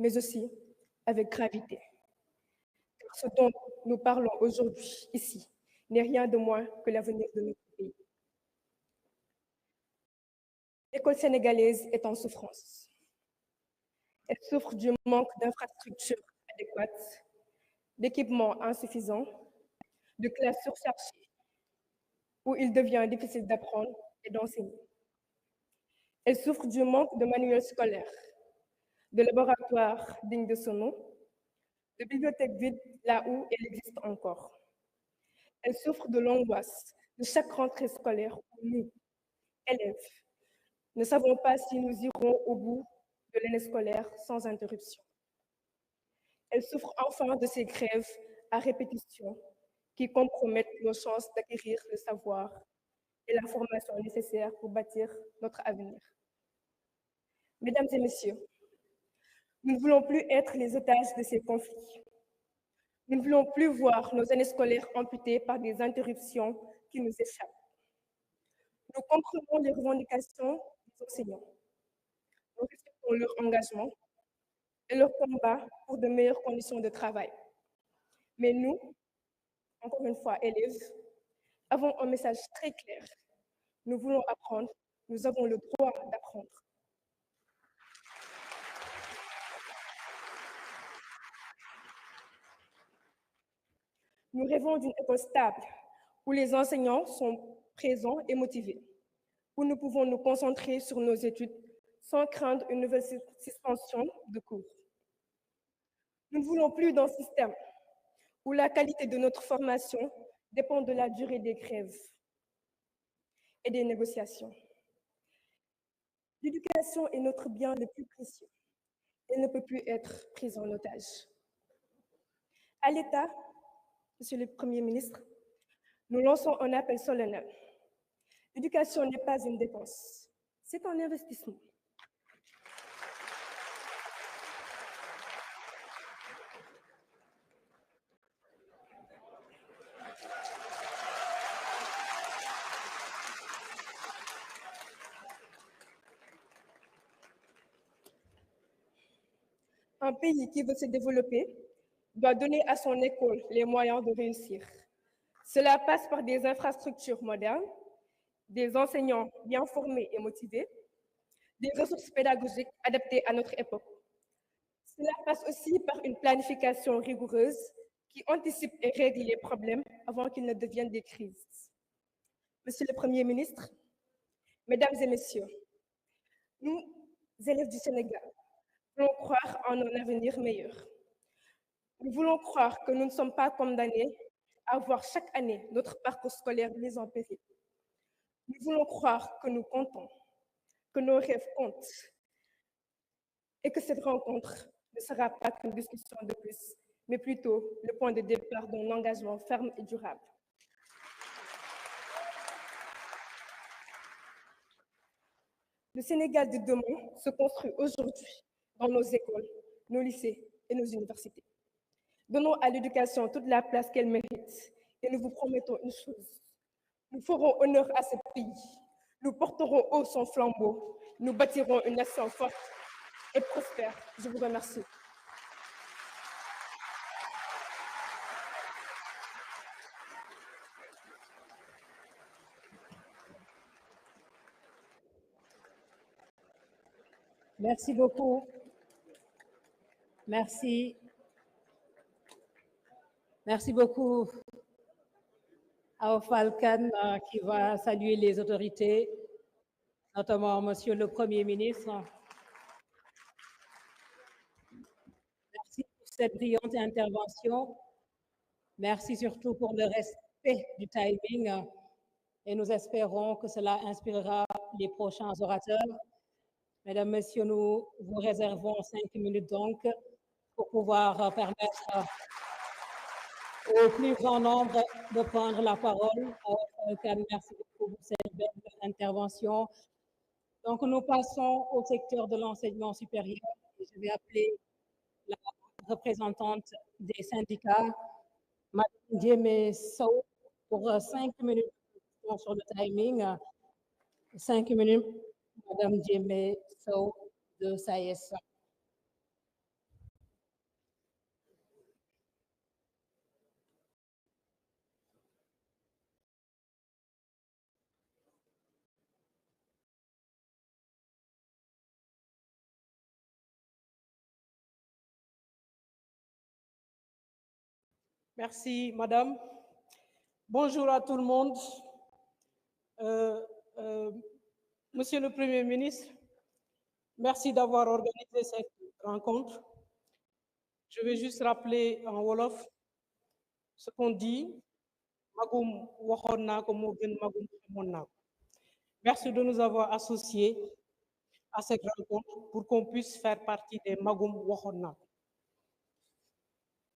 mais aussi avec gravité. Car ce dont nous parlons aujourd'hui ici n'est rien de moins que l'avenir de notre pays. L'école sénégalaise est en souffrance. Elle souffre du manque d'infrastructures adéquates, d'équipements insuffisants, de classes surchargées, où il devient difficile d'apprendre et d'enseigner. Elle souffre du manque de manuels scolaires, de laboratoires dignes de ce nom, de bibliothèques vides là où elles existent encore. Elle souffre de l'angoisse de chaque rentrée scolaire où nous, élèves, ne savons pas si nous irons au bout de l'année scolaire sans interruption. Elle souffre enfin de ces grèves à répétition qui compromettent nos chances d'acquérir le savoir et la formation nécessaire pour bâtir notre avenir. Mesdames et messieurs, nous ne voulons plus être les otages de ces conflits. Nous ne voulons plus voir nos années scolaires amputées par des interruptions qui nous échappent. Nous comprenons les revendications des enseignants. Nous respectons leur engagement et leur combat pour de meilleures conditions de travail. Mais nous, encore une fois élèves, avons un message très clair. Nous voulons apprendre, nous avons le droit d'apprendre. Nous rêvons d'une école stable, où les enseignants sont présents et motivés, où nous pouvons nous concentrer sur nos études sans craindre une nouvelle suspension de cours. Nous ne voulons plus d'un système où la qualité de notre formation dépend de la durée des grèves et des négociations. L'éducation est notre bien le plus précieux. Elle ne peut plus être prise en otage. À l'État, Monsieur le Premier ministre, nous lançons un appel solennel. L'éducation n'est pas une dépense, c'est un investissement. Un pays qui veut se développer doit donner à son école les moyens de réussir. Cela passe par des infrastructures modernes, des enseignants bien formés et motivés, des ressources pédagogiques adaptées à notre époque. Cela passe aussi par une planification rigoureuse qui anticipe et règle les problèmes avant qu'ils ne deviennent des crises. Monsieur le Premier ministre, Mesdames et Messieurs, nous, élèves du Sénégal, voulons croire en un avenir meilleur. Nous voulons croire que nous ne sommes pas condamnés à voir chaque année notre parcours scolaire mis en péril. Nous voulons croire que nous comptons, que nos rêves comptent et que cette rencontre ne sera pas qu'une discussion de plus, mais plutôt le point de départ d'un engagement ferme et durable. Le Sénégal de demain se construit aujourd'hui dans nos écoles, nos lycées et nos universités. Donnons à l'éducation toute la place qu'elle mérite et nous vous promettons une chose. Nous ferons honneur à ce pays. Nous porterons haut son flambeau. Nous bâtirons une nation forte et prospère. Je vous remercie. Merci beaucoup. Merci. Merci beaucoup à Ofalkan qui va saluer les autorités, notamment Monsieur le Premier ministre. Merci pour cette brillante intervention. Merci surtout pour le respect du timing et nous espérons que cela inspirera les prochains orateurs. Mesdames, Messieurs, nous vous réservons 5 minutes donc pour pouvoir permettre au plus grand nombre de prendre la parole. Merci beaucoup pour cette belle intervention. Donc, nous passons au secteur de l'enseignement supérieur. Je vais appeler la représentante des syndicats, Mme Djemé Sow, pour 5 minutes sur le timing. 5 minutes, Mme Djemé Sow de SAES. Merci, madame. Bonjour à tout le monde. Monsieur le Premier ministre, merci d'avoir organisé cette rencontre. Je vais juste rappeler en Wolof ce qu'on dit. Magum waxoon naa ko moo gën magum xamoon naa ko. Merci de nous avoir associés à cette rencontre pour qu'on puisse faire partie des magum waxoon naa ko.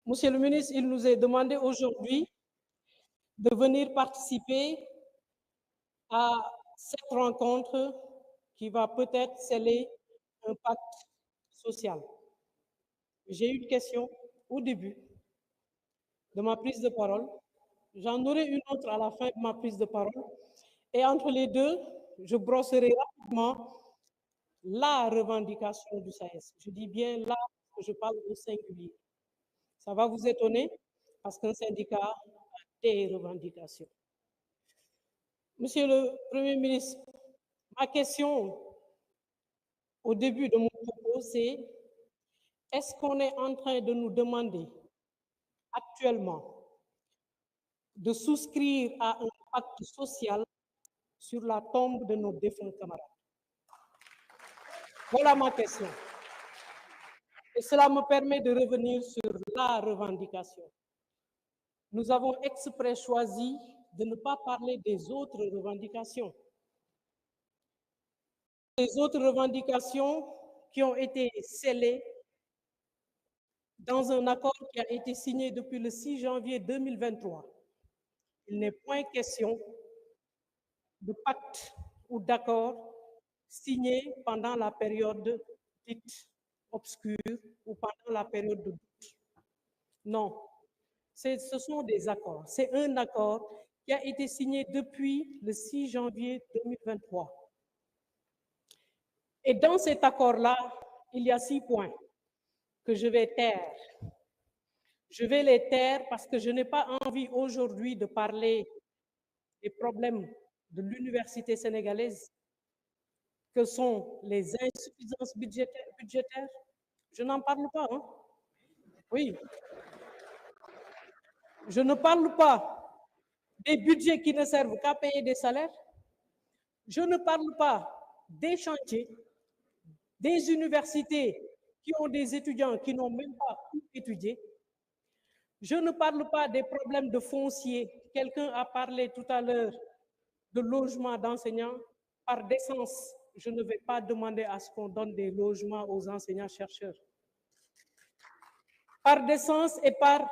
Monsieur le ministre, il nous est demandé aujourd'hui de venir participer à cette rencontre qui va peut-être sceller un pacte social. J'ai eu une question au début de ma prise de parole. J'en aurai une autre à la fin de ma prise de parole. Et entre les deux, je brosserai rapidement la revendication du SAES. Je dis bien là, que je parle au singulier. Ça va vous étonner parce qu'un syndicat a des revendications. Monsieur le Premier ministre, ma question au début de mon propos, c'est est-ce qu'on est en train de nous demander actuellement de souscrire à un pacte social sur la tombe de nos défunts camarades? Voilà ma question. Et cela me permet de revenir sur la revendication. Nous avons exprès choisi de ne pas parler des autres revendications. Les autres revendications qui ont été scellées dans un accord qui a été signé depuis le 6 janvier 2023. Il n'est point question de pacte ou d'accord signé pendant la période dite obscure ou pendant la période de doute. Non, ce sont des accords. C'est un accord qui a été signé depuis le 6 janvier 2023. Et dans cet accord-là, il y a 6 points que je vais taire. Je vais les taire parce que je n'ai pas envie aujourd'hui de parler des problèmes de l'université sénégalaise, que sont les insuffisances budgétaires. Je n'en parle pas, hein? Oui. Je ne parle pas des budgets qui ne servent qu'à payer des salaires. Je ne parle pas des chantiers, des universités qui ont des étudiants qui n'ont même pas étudié. Je ne parle pas des problèmes de foncier. Quelqu'un a parlé tout à l'heure de logement d'enseignants. Par décence, je ne vais pas demander à ce qu'on donne des logements aux enseignants-chercheurs. Par décence et par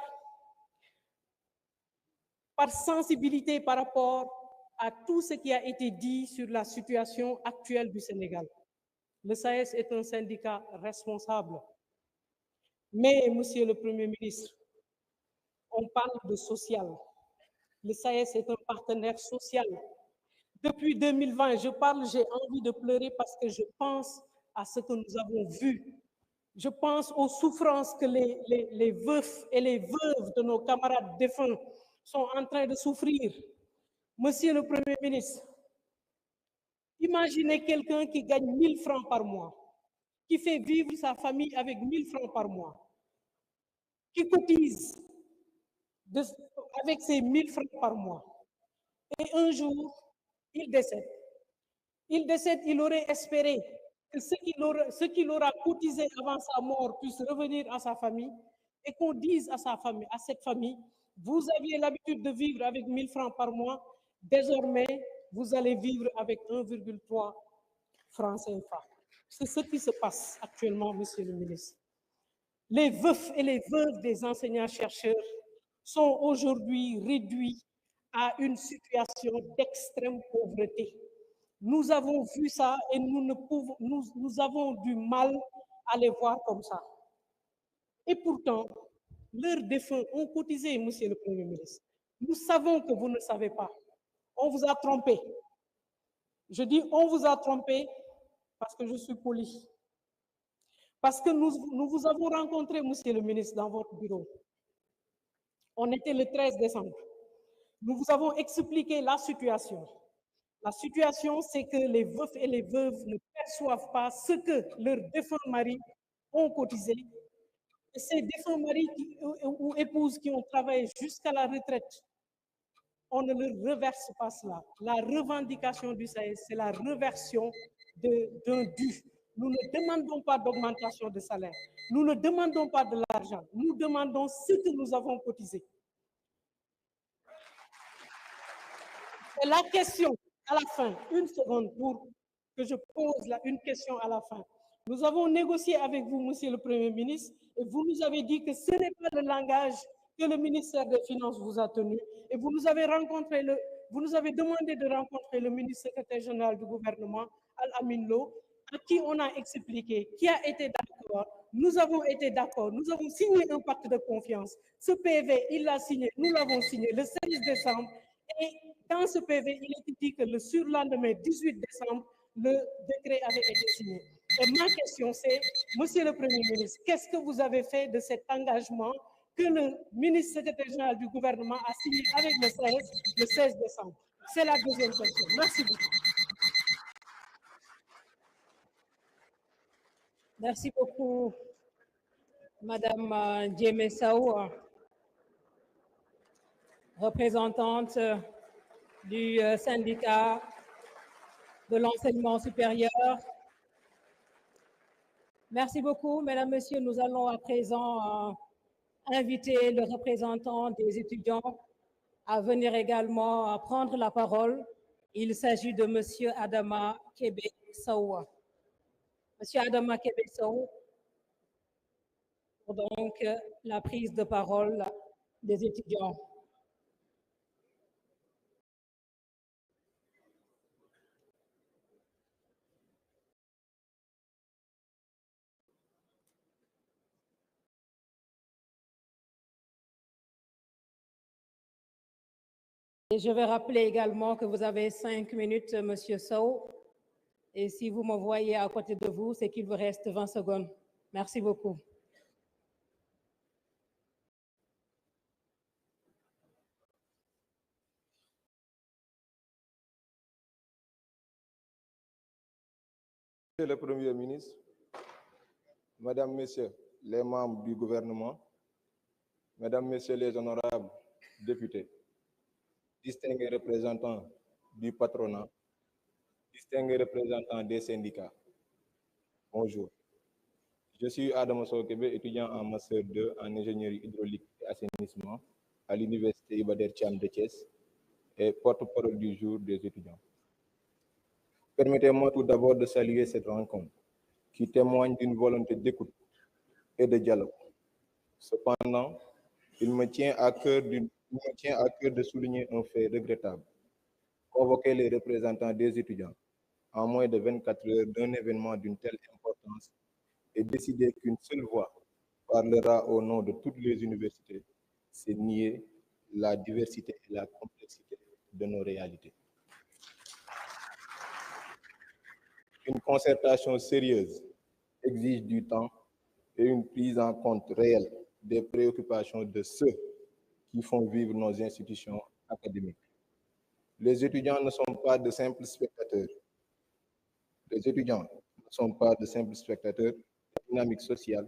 sensibilité par rapport à tout ce qui a été dit sur la situation actuelle du Sénégal. Le SAES est un syndicat responsable. Mais, Monsieur le Premier ministre, on parle de social. Le SAES est un partenaire social. Depuis 2020, j'ai envie de pleurer parce que je pense à ce que nous avons vu. Je pense aux souffrances que les veufs et les veuves de nos camarades défunts sont en train de souffrir. Monsieur le Premier ministre, imaginez quelqu'un qui gagne 1 000 francs par mois, qui fait vivre sa famille avec 1 000 francs par mois, qui cotise avec ses 1 000 francs par mois. Et un jour, il décède. Il décède, il aurait espéré que ce qu'il aura cotisé avant sa mort puisse revenir à sa famille et qu'on dise à cette famille, vous aviez l'habitude de vivre avec 1 000 francs par mois, désormais, vous allez vivre avec 1,3 francs CFA. C'est ce qui se passe actuellement, Monsieur le ministre. Les veufs et les veuves des enseignants-chercheurs sont aujourd'hui réduits à une situation d'extrême pauvreté. Nous avons vu ça et nous avons du mal à les voir comme ça. Et pourtant, leurs défunts ont cotisé, Monsieur le Premier ministre. Nous savons que vous ne savez pas. On vous a trompé. Je dis on vous a trompé parce que je suis poli. Parce que nous vous avons rencontré, Monsieur le ministre, dans votre bureau. On était le 13 décembre. Nous vous avons expliqué la situation. La situation, c'est que les veufs et les veuves ne perçoivent pas ce que leurs défunts maris ont cotisé. Et ces défunts maris ou épouses qui ont travaillé jusqu'à la retraite, on ne leur reverse pas cela. La revendication du SAES, c'est la reversion d'un dû. Nous ne demandons pas d'augmentation de salaire. Nous ne demandons pas de l'argent. Nous demandons ce que nous avons cotisé. Et la question à la fin, une seconde pour que je pose une question à la fin. Nous avons négocié avec vous, Monsieur le Premier ministre, et vous nous avez dit que ce n'est pas le langage que le ministère des Finances vous a tenu, et vous nous avez demandé de rencontrer le ministre secrétaire général du gouvernement, Al-Amin Lo, à qui on a expliqué, qui a été d'accord. Nous avons été d'accord, nous avons signé un pacte de confiance. Ce PV, il l'a signé, nous l'avons signé le 16 décembre, et dans ce PV, il était dit que le surlendemain, 18 décembre, le décret avait été signé. Et ma question, c'est, Monsieur le Premier ministre, qu'est-ce que vous avez fait de cet engagement que le ministre secrétaire général du gouvernement a signé avec le SAES le 16 décembre? C'est la deuxième question. Merci beaucoup. Merci beaucoup, Madame Djemé Sow, représentante du syndicat de l'enseignement supérieur. Merci beaucoup, Mesdames, Messieurs. Nous allons à présent inviter le représentant des étudiants à venir également prendre la parole. Il s'agit de Monsieur Adama Kebe Sow. Monsieur Adama Kebe Sow, pour donc la prise de parole des étudiants. Et je vais rappeler également que vous avez 5 minutes, Monsieur Sow. Et si vous me voyez à côté de vous, c'est qu'il vous reste 20 secondes. Merci beaucoup. Monsieur le Premier ministre, Mesdames, Messieurs les membres du gouvernement, Mesdames, Messieurs les honorables députés, distingués représentants du patronat, distingués représentants des syndicats, bonjour. Je suis Adama Sokebe, étudiant en Master 2 en ingénierie hydraulique et assainissement à l'Université Iba Der Thiam de Thiès et porte-parole du jour des étudiants. Permettez-moi tout d'abord de saluer cette rencontre qui témoigne d'une volonté d'écoute et de dialogue. Cependant, il me tient à cœur de souligner un fait regrettable. Convoquer les représentants des étudiants en moins de 24 heures d'un événement d'une telle importance et décider qu'une seule voix parlera au nom de toutes les universités, c'est nier la diversité et la complexité de nos réalités. Une concertation sérieuse exige du temps et une prise en compte réelle des préoccupations de ceux qui font vivre nos institutions académiques. Les étudiants ne sont pas de simples spectateurs. Les étudiants ne sont pas de simples spectateurs de la dynamique sociale